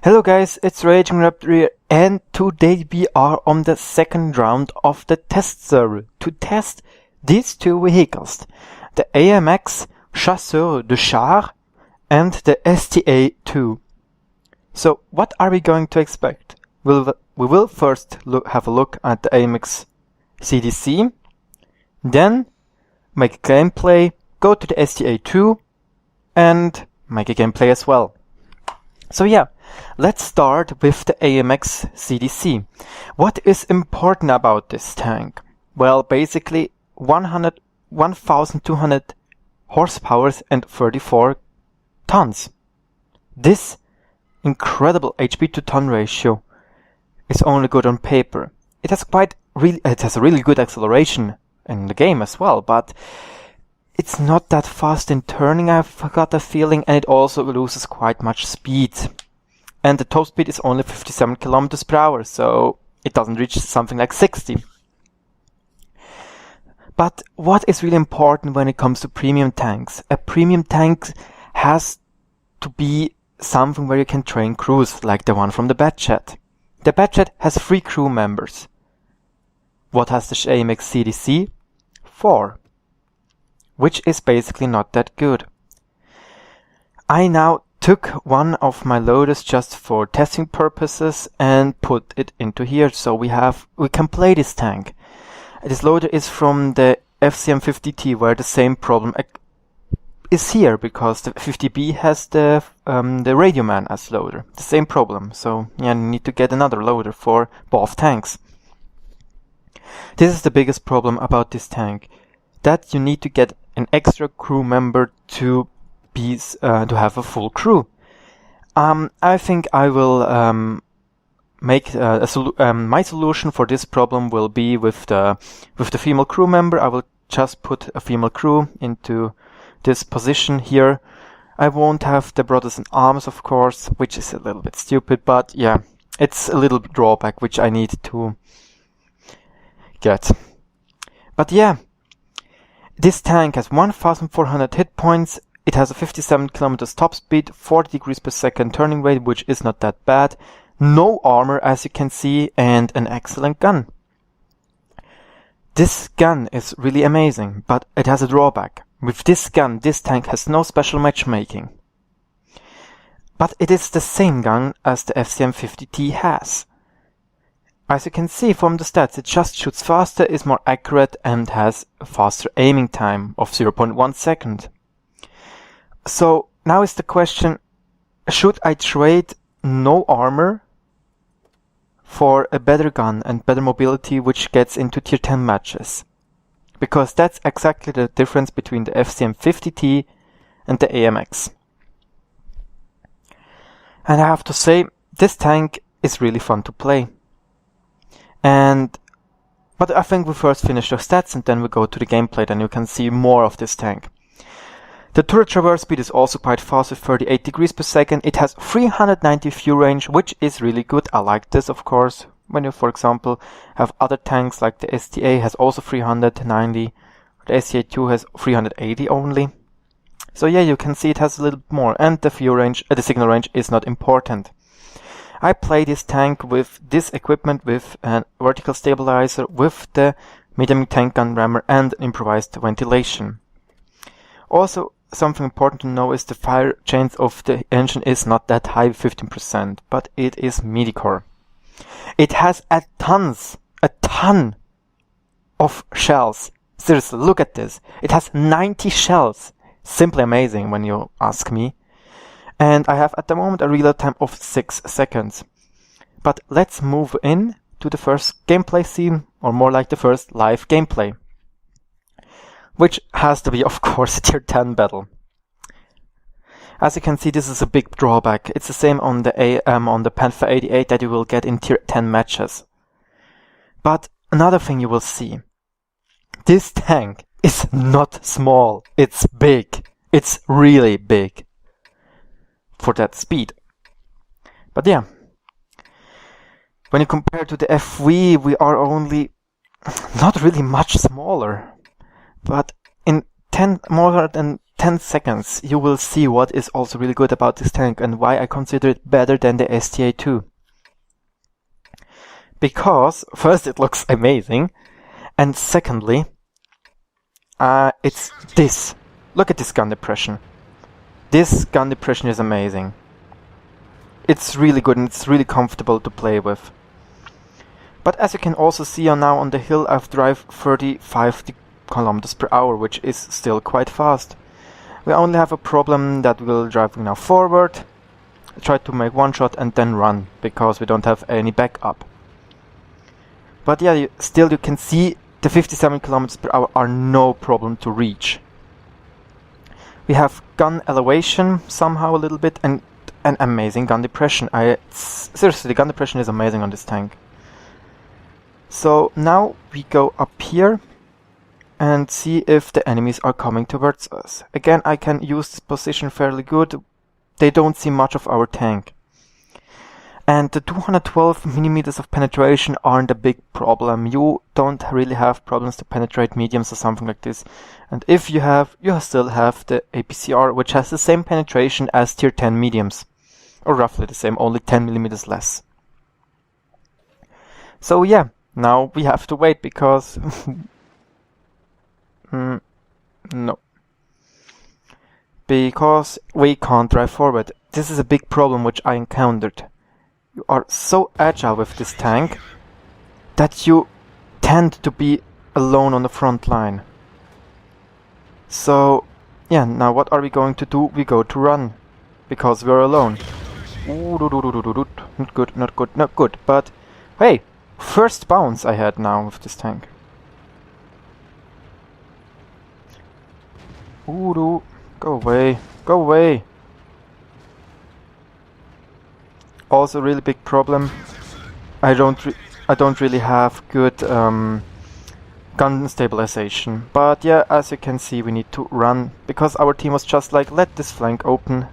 Hello guys, it's RagingRaptor here, and today we are on the second round of the test server to test these two vehicles, the AMX Chasseur de Chars and the STA-2. So what are we going to expect? We will first have a look at the AMX CDC, then make a gameplay, go to the STA-2 and make a gameplay as well. So yeah, let's start with the AMX CDC. What is important about this tank? Well, basically 1,200 horsepower and 34 tons. This incredible HP to ton ratio is only good on paper. It has a really good acceleration in the game as well, but it's not that fast in turning, I've got a feeling, and it also loses quite much speed. And the top speed is only 57 kilometers per hour, so it doesn't reach something like 60. But what is really important when it comes to premium tanks? A premium tank has to be something where you can train crews, like the one from the Batchat. The Batchat has 3 crew members. What has the AMX CDC? 4. Which is basically not that good. I now took one of my loaders just for testing purposes and put it into here, so we can play this tank. This loader is from the FCM50T, where the same problem is here, because the 50B has the Radioman as loader. The same problem, so yeah, you need to get another loader for both tanks. This is the biggest problem about this tank, that you need to get an extra crew member to have a full crew. I think I will make my solution for this problem will be with the female crew member. I will just put a female crew into this position here. I won't have the brothers in arms, of course, which is a little bit stupid, but yeah, it's a little drawback which I need to get. But yeah, this tank has 1,400 hit points. It has a 57 kilometers top speed, 40 degrees per second turning rate, which is not that bad. No armor, as you can see, and an excellent gun. This gun is really amazing, but it has a drawback. With this gun, this tank has no special matchmaking. But it is the same gun as the FCM50T has. As you can see from the stats, it just shoots faster, is more accurate, and has a faster aiming time of 0.1 second. So now is the question, should I trade no armor for a better gun and better mobility which gets into tier 10 matches? Because that's exactly the difference between the FCM50T and the AMX. And I have to say, this tank is really fun to play. But I think we first finish the stats and then we go to the gameplay, then you can see more of this tank. The turret traverse speed is also quite fast with 38 degrees per second. It has 390 fuel range, which is really good. I like this, of course. When you, for example, have other tanks like the STA has also 390, the STA-2 has 380 only. So yeah, you can see it has a little more, and the fuel range, the signal range is not important. I play this tank with this equipment, with a vertical stabilizer, with the medium tank gun rammer and improvised ventilation. Also, something important to know is the fire chance of the engine is not that high, 15%, but it is midi-core. It has a ton of shells. Seriously, look at this. It has 90 shells. Simply amazing when you ask me. And I have at the moment a reload time of 6 seconds. But let's move in to the first gameplay scene, or more like the first live gameplay. Which has to be, of course, a tier 10 battle. As you can see, this is a big drawback. It's the same on the Panther 88 that you will get in tier 10 matches. But another thing you will see. This tank is not small. It's big. It's really big for that speed. But yeah, when you compare to the FV, we are only not really much smaller. But in more than 10 seconds you will see what is also really good about this tank and why I consider it better than the STA-2. Because first it looks amazing, and secondly it's this. Look at this gun depression. This gun depression is amazing. It's really good and it's really comfortable to play with. But as you can also see now on the hill, I've drive 35 kilometers per hour, which is still quite fast. We only have a problem that we'll drive now forward, try to make one shot and then run, because we don't have any backup. But yeah, still you can see the 57 kilometers per hour are no problem to reach. We have gun elevation somehow a little bit and an amazing gun depression. Seriously, the gun depression is amazing on this tank. So now we go up here and see if the enemies are coming towards us. Again, I can use this position fairly good. They don't see much of our tank. And the 212 millimeters of penetration aren't a big problem. You don't really have problems to penetrate mediums or something like this. And if you have, you still have the APCR, which has the same penetration as tier 10 mediums. Or roughly the same, only 10 millimeters less. So yeah, now we have to wait because... no. Because we can't drive forward. This is a big problem which I encountered. You are so agile with this tank that you tend to be alone on the front line. So, yeah, now what are we going to do? We go to run, because we're alone. Not good, not good, not good. But, hey, first bounce I had now with this tank. Go away, go away. Also, really big problem. I don't really have good gun stabilization. But yeah, as you can see, we need to run because our team was just like, let this flank open,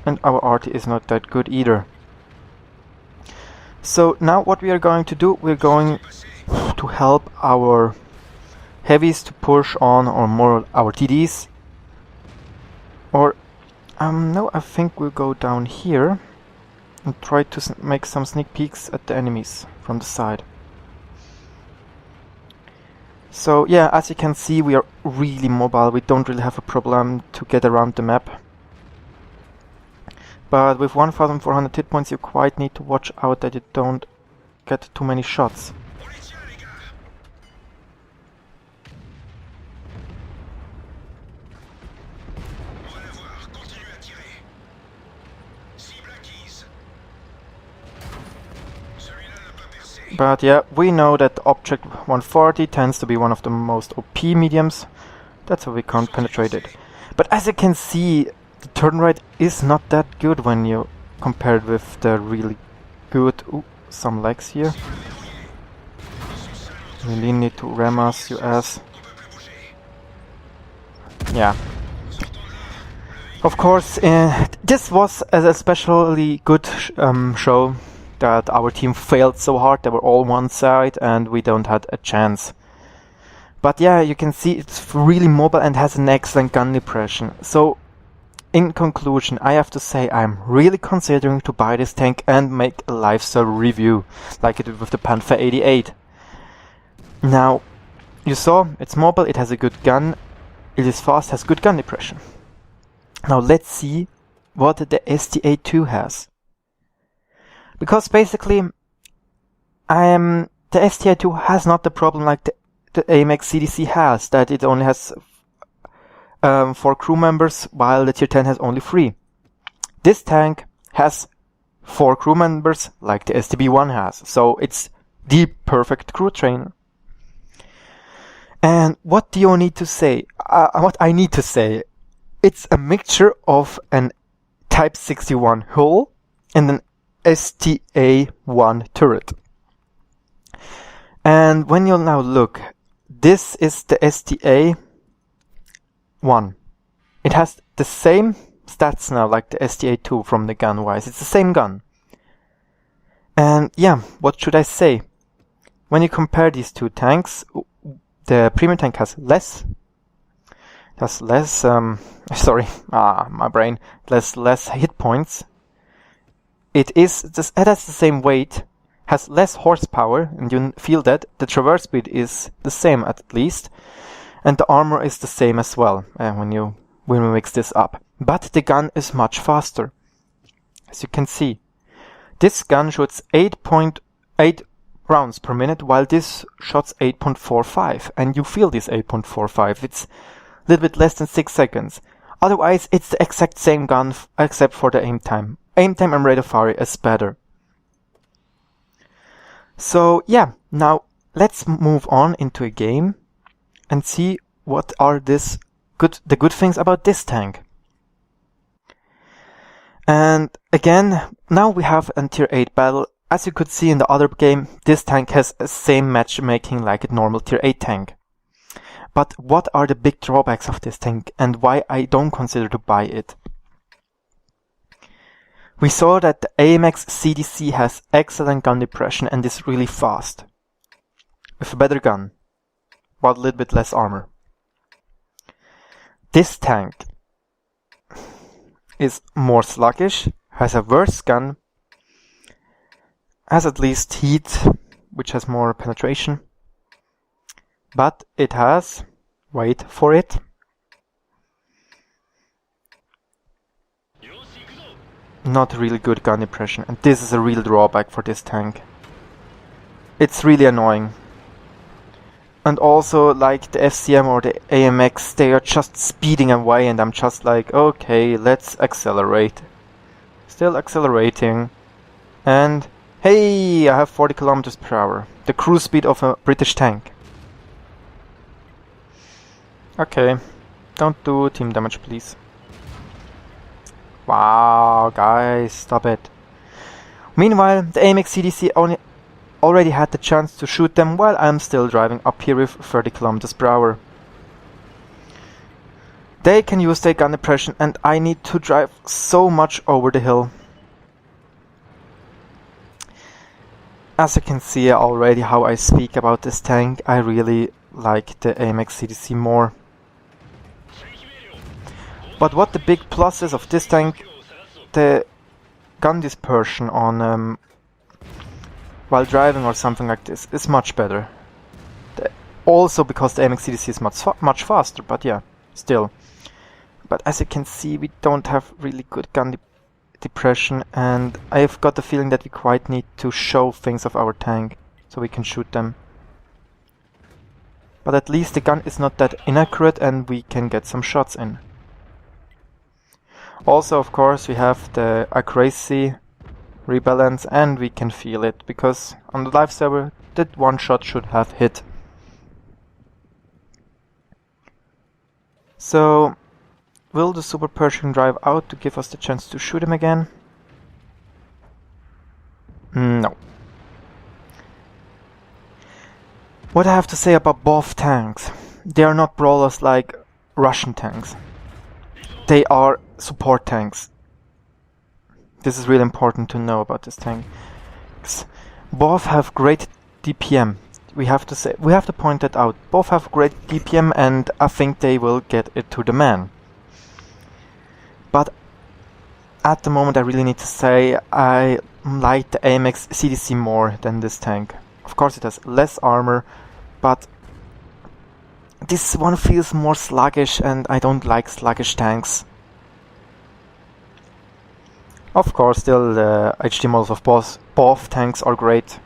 and our RT is not that good either. So now what we are going to do, we're going to help our heavies to push on, or more our TDs. Or no, I think we'll go down here and try to make some sneak peeks at the enemies from the side. So yeah, as you can see, we are really mobile. We don't really have a problem to get around the map. But with 1400 hit points, you quite need to watch out that you don't get too many shots. But yeah, we know that Object 140 tends to be one of the most OP mediums. That's why we can't penetrate it. But as you can see, the turn rate is not that good when you compare it with the really good... Ooh, some lags here. You really need to ram us, you ass. Yeah. Of course, this was an especially good show. That our team failed so hard, they were all one side and we don't had a chance. But yeah, you can see it's really mobile and has an excellent gun depression. So, in conclusion, I have to say I'm really considering to buy this tank and make a lifestyle review, like I did with the Panther 88. Now, you saw, it's mobile, it has a good gun, it is fast, has good gun depression. Now let's see what the STA-2 has. Because basically, the STA-2 has not the problem like the AMX CDC has, that it only has 4 crew members, while the tier 10 has only 3. This tank has 4 crew members, like the STB-1 has, so it's the perfect crew trainer. And what do you need to say? What I need to say, it's a mixture of an Type 61 hull and an STA-1 turret. And when you now look, this is the STA-1. It has the same stats now like the STA-2 from the gun wise. It's the same gun. And yeah, what should I say? When you compare these two tanks, the premium tank has less. has less, sorry, my brain, less hit points. It has the same weight, has less horsepower, and you feel that the traverse speed is the same at least, and the armor is the same as well when we mix this up. But the gun is much faster, as you can see. This gun shoots 8.8 rounds per minute, while this shoots 8.45, and you feel this 8.45. It's a little bit less than 6 seconds. Otherwise, it's the exact same gun except for the aim time. Aim time and rate of fire is better. So yeah, now let's move on into a game and see what are the good things about this tank. And again, now we have a tier 8 battle. As you could see in the other game, this tank has the same matchmaking like a normal tier 8 tank. But what are the big drawbacks of this tank and why I don't consider to buy it? We saw that the AMX CDC has excellent gun depression and is really fast, with a better gun, but a little bit less armor. This tank is more sluggish, has a worse gun, has at least heat, which has more penetration, but it has, wait for it, not really good gun depression, and this is a real drawback for this tank. It's really annoying. And also, like the FCM or the AMX, they are just speeding away and I'm just like, okay, let's accelerate. Still accelerating. And hey, I have 40 kilometers per hour. The cruise speed of a British tank. Okay, don't do team damage, please. Wow, guys, stop it. Meanwhile, the AMX CDC already had the chance to shoot them while I'm still driving up here with 30 kilometers per hour. They can use their gun depression and I need to drive so much over the hill. As you can see already how I speak about this tank, I really like the AMX CDC more. But what the big plus is of this tank, the gun dispersion on while driving or something like this is much better. Also because the AMX CDC is much faster, but yeah, still. But as you can see, we don't have really good gun depression, and I've got the feeling that we quite need to show things of our tank so we can shoot them. But at least the gun is not that inaccurate and we can get some shots in. Also, of course, we have the accuracy rebalance and we can feel it, because on the live server that one shot should have hit. So, will the Super Pershing drive out to give us the chance to shoot him again? No. What I have to say about both tanks, they are not brawlers like Russian tanks. They are support tanks. This is really important to know about this tank. Both have great DPM. We have to point that out. Both have great DPM and I think they will get it to the man. But at the moment I really need to say I like the AMX CDC more than this tank. Of course it has less armor, but this one feels more sluggish and I don't like sluggish tanks. Of course, still the HD models of both tanks are great.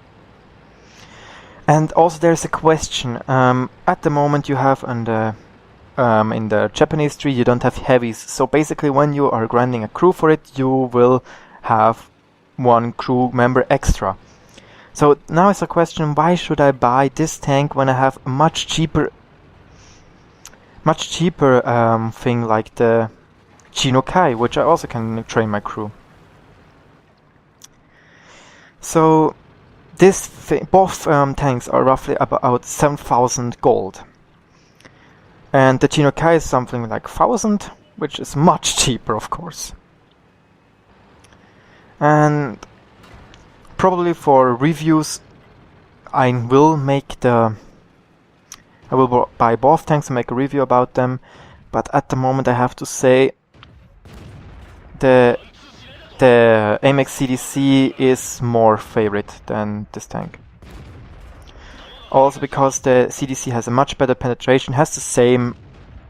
And also there's a question. At the moment you have in the Japanese tree you don't have heavies. So basically when you are grinding a crew for it, you will have one crew member extra. So now is a question, why should I buy this tank when I have a much cheaper thing like the Chinokai, which I also can train my crew. So both tanks are roughly about 7,000 gold. And the Chinokai is something like 1,000, which is much cheaper, of course. And probably for reviews, I will buy both tanks and make a review about them. but at the moment I have to say the AMX CDC is more favorite than this tank. Also because the CDC has a much better penetration, has the same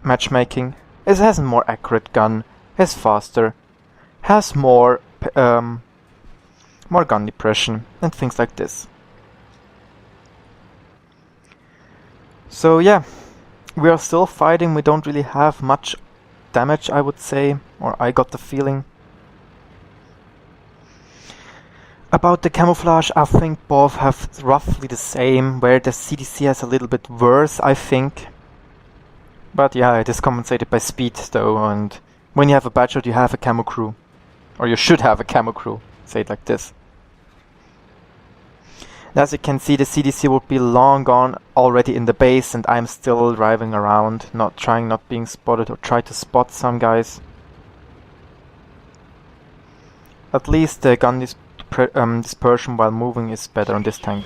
matchmaking, it has a more accurate gun, is faster, has more gun depression and things like this. So yeah, we are still fighting, we don't really have much damage, I would say, or I got the feeling. About the camouflage, I think both have roughly the same, where the CDC has a little bit worse, I think. But yeah, it is compensated by speed though, and when you have a badger, you have a camo crew. Or you should have a camo crew, say it like this. As you can see, the CDC would be long gone already in the base, and I'm still driving around, not being spotted, or try to spot some guys. At least the gun dispersion while moving is better on this tank.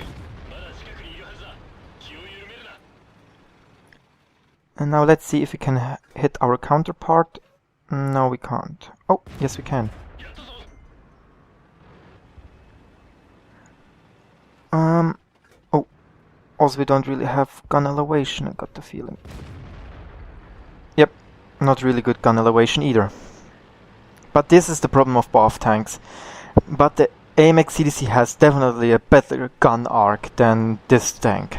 And now let's see if we can hit our counterpart. No, we can't. Oh, yes we can. Oh, also we don't really have gun elevation, I got the feeling. Yep, not really good gun elevation either. But this is the problem of both tanks. But the AMX CDC has definitely a better gun arc than this tank.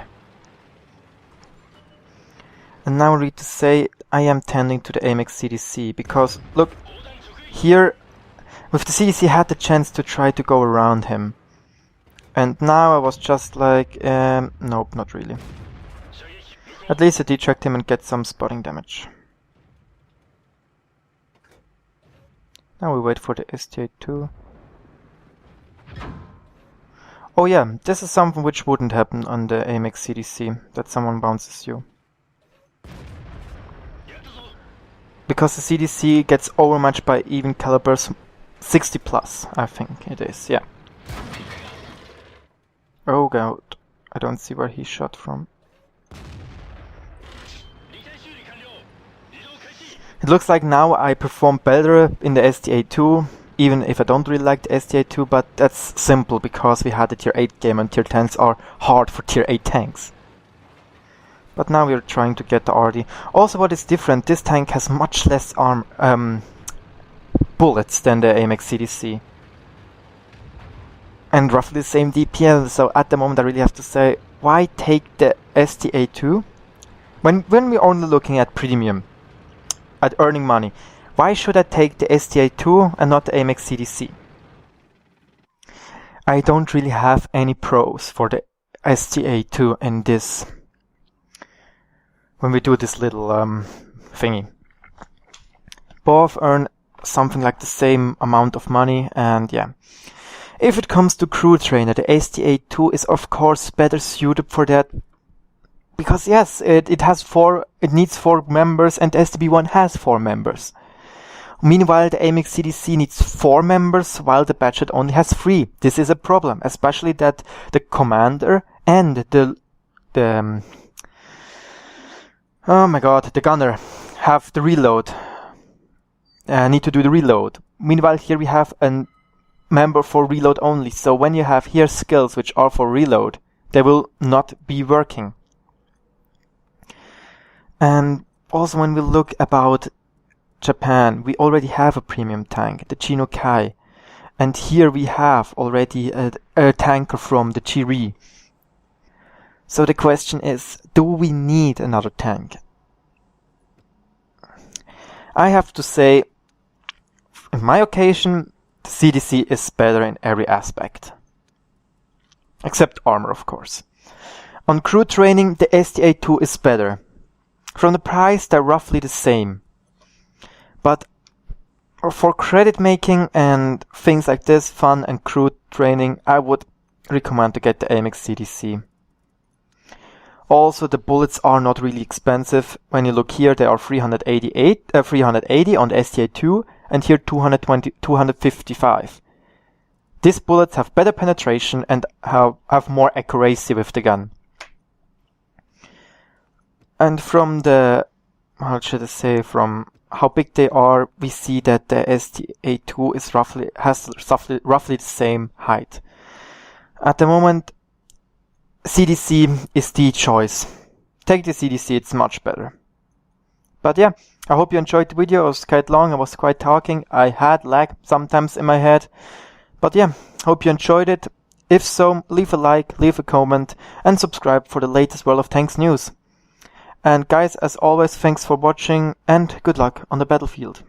And now I need to say I am tending to the AMX CDC, because look, here with the CDC had the chance to try to go around him. And now I was just like, nope, not really. At least I detract him and get some spotting damage. Now we wait for the STA-2. Oh yeah, this is something which wouldn't happen on the AMX CDC, that someone bounces you. Because the CDC gets overmatched by even calibers 60 plus, I think it is, yeah. Oh god, I don't see where he shot from. It looks like now I perform better in the STA-2, even if I don't really like the STA-2, but that's simple because we had a tier 8 game and tier 10s are hard for tier 8 tanks. But now we're trying to get the RD. Also what is different, this tank has much less bullets than the AMX CDC. And roughly the same DPL, so at the moment I really have to say, why take the STA-2? When we're only looking at premium, at earning money, why should I take the STA-2 and not the AMX CDC? I don't really have any pros for the STA-2 in this, when we do this little thingy. Both earn something like the same amount of money, and yeah. If it comes to crew trainer, the STA-2 is of course better suited for that. Because yes, it needs 4 members and the STB1 has 4 members. Meanwhile, the AMX CDC needs 4 members while the budget only has 3. This is a problem, especially that the commander and the gunner have the reload. Need to do the reload. Meanwhile, here we have a member for reload only. So when you have here skills which are for reload, they will not be working. And also when we look about Japan, we already have a premium tank, the Chino Kai. And here we have already a tanker from the Chiri. So the question is, do we need another tank? I have to say, in my occasion, the CDC is better in every aspect. Except armor, of course. On crew training, the STA-2 is better. From the price, they're roughly the same. But for credit making and things like this, fun and crew training, I would recommend to get the AMX CDC. Also, the bullets are not really expensive. When you look here, they are 380 on the STA-2, and here 255. These bullets have better penetration and have more accuracy with the gun. And from the how should I say, from how big they are, we see that the STA-2 is has roughly the same height. At the moment, CDC is the choice. Take the CDC, it's much better. But yeah, I hope you enjoyed the video. It was quite long, I was quite talking. I had lag sometimes in my head. But yeah, hope you enjoyed it. If so, leave a like, leave a comment, and subscribe for the latest World of Tanks news. And guys, as always, thanks for watching, and good luck on the battlefield.